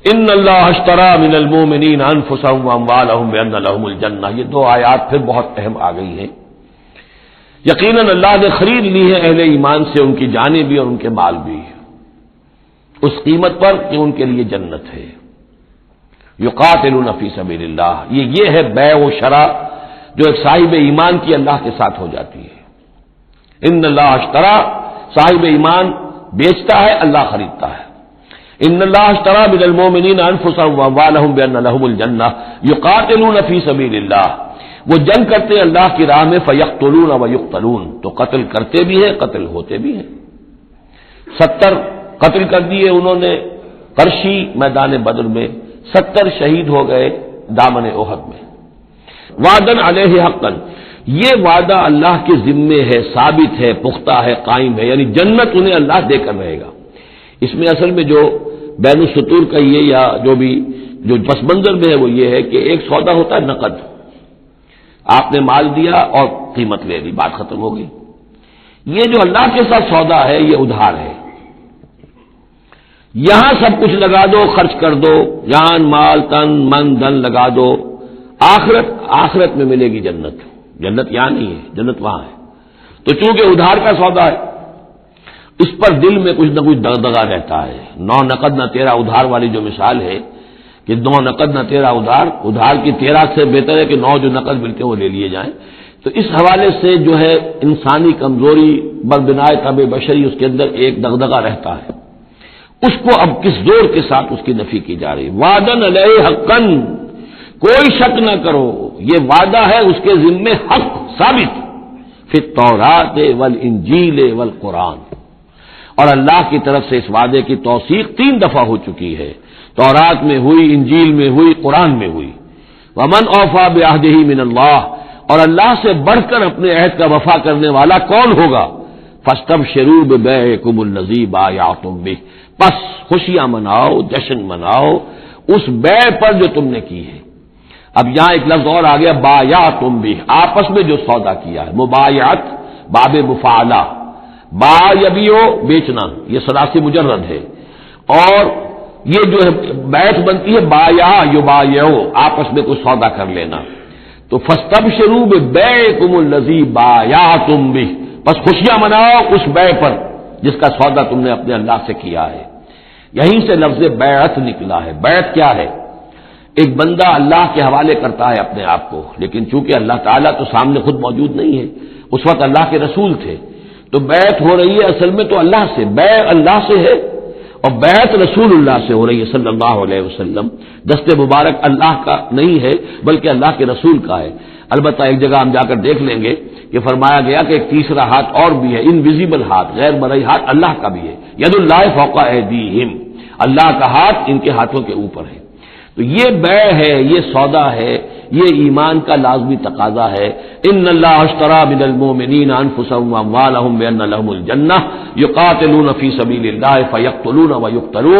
ان اللہ اشتری من المؤمنین انفسهم واموالهم بان لهم الجنہ، یہ دو آیات پھر بہت اہم آ گئی ہیں۔ یقیناً اللہ نے خرید لی ہے اہل ایمان سے ان کی جانیں بھی اور ان کے مال بھی، اس قیمت پر کہ ان کے لیے جنت ہے۔ یقاتلون فی سبیل اللہ، یہ ہے بیع و شراء جو ایک صاحب ایمان کی اللہ کے ساتھ ہو جاتی ہے۔ ان اللہ اشتری، صاحب ایمان بیچتا ہے، اللہ خریدتا ہے۔ ان اللہ اشتری من المؤمنین انفسهم واموالهم بان لهم الجنہ یقاتلون فی سبیل اللہ، وہ جنگ کرتے ہیں اللہ کی راہ میں، فیقتلون ویقتلون، تو قتل کرتے بھی ہیں قتل ہوتے بھی ہیں۔ 70 قتل کر دیے انہوں نے قرشی میدان بدر میں، 70 شہید ہو گئے دامن احد میں۔ وعدن علیہ حقا، یہ وعدہ اللہ کے ذمے ہے، ثابت ہے، پختہ ہے، قائم ہے، یعنی جنت انہیں اللہ دے کر رہے گا۔ اس میں اصل میں جو بین السطور کا یہ یا جو پس منظر میں ہے وہ یہ ہے کہ ایک سودا ہوتا ہے نقد، آپ نے مال دیا اور قیمت لے لی، بات ختم ہو گئی۔ یہ جو اللہ کے ساتھ سودا ہے یہ ادھار ہے، یہاں سب کچھ لگا دو، خرچ کر دو، جان مال تن من دھن لگا دو، آخرت میں ملے گی جنت۔ جنت یہاں نہیں ہے، جنت وہاں ہے۔ تو چونکہ ادھار کا سودا ہے اس پر دل میں کچھ نہ کچھ دغدغہ رہتا ہے۔ نو نقد نہ تیرا ادھار والی جو مثال ہے کہ 9 نقد نہ تیرا ادھار کی 13 سے بہتر ہے کہ 9 جو نقد ملتے ہیں وہ لے لیے جائیں۔ تو اس حوالے سے جو ہے انسانی کمزوری بربنائے طبع بشری اس کے اندر ایک دغدغہ رہتا ہے، اس کو اب کس زور کے ساتھ اس کی نفی کی جا رہی ہے۔ وعدن علیہ حقا، کوئی شک نہ کرو یہ وعدہ ہے اس کے ذمے حق ثابت، فی التوراۃ والانجیل والقرآن، اور اللہ کی طرف سے اس وعدے کی توثیق 3 دفعہ ہو چکی ہے، تورات میں ہوئی، انجیل میں ہوئی، قرآن میں ہوئی۔ ومن اوفی بعہدہ من اللہ، اور اللہ سے بڑھ کر اپنے عہد کا وفا کرنے والا کون ہوگا؟ فاستبشروا ببیعکم الذی بایعتم بہ، پس خوشیاں مناؤ، جشن مناؤ اس بیع پر جو تم نے کی ہے۔ اب یہاں ایک لفظ اور آ گیا، بایعتم بہ، آپس میں جو سودا کیا ہے، مبایعت باب مفاعلہ، با یبیع بیچنا، یہ ثلاثی مجرد ہے، اور یہ جو ہے بیعت بنتی ہے بایا یبایع، آپس میں کوئی سودا کر لینا۔ تو فاستبشروا ببیعکم الذی بایعتم بہ، بس خوشیاں مناؤ اس بیع پر جس کا سودا تم نے اپنے اللہ سے کیا ہے۔ یہیں سے لفظ بیعت نکلا ہے۔ بیعت کیا ہے؟ ایک بندہ اللہ کے حوالے کرتا ہے اپنے آپ کو، لیکن چونکہ اللہ تعالیٰ تو سامنے خود موجود نہیں ہے، اس وقت اللہ کے رسول تھے، تو بیعت ہو رہی ہے اصل میں تو اللہ سے، بیع اللہ سے ہے اور بیعت رسول اللہ سے ہو رہی ہے صلی اللہ علیہ وسلم۔ دست مبارک اللہ کا نہیں ہے بلکہ اللہ کے رسول کا ہے۔ البتہ ایک جگہ ہم جا کر دیکھ لیں گے کہ فرمایا گیا کہ ایک تیسرا ہاتھ اور بھی ہے، انویزیبل ہاتھ، غیر مرئی ہاتھ اللہ کا بھی ہے، ید اللہ فوق ایدیہم، اللہ کا ہاتھ ان کے ہاتھوں کے اوپر ہے۔ تو یہ بیع ہے، یہ سودا ہے، یہ ایمان کا لازمی تقاضا ہے۔ ان اللہ اشتری من المؤمنین انفسهم واموالهم بان لهم الجنہ یقاتلون فی سبیل اللہ فیقتلون ویقتلون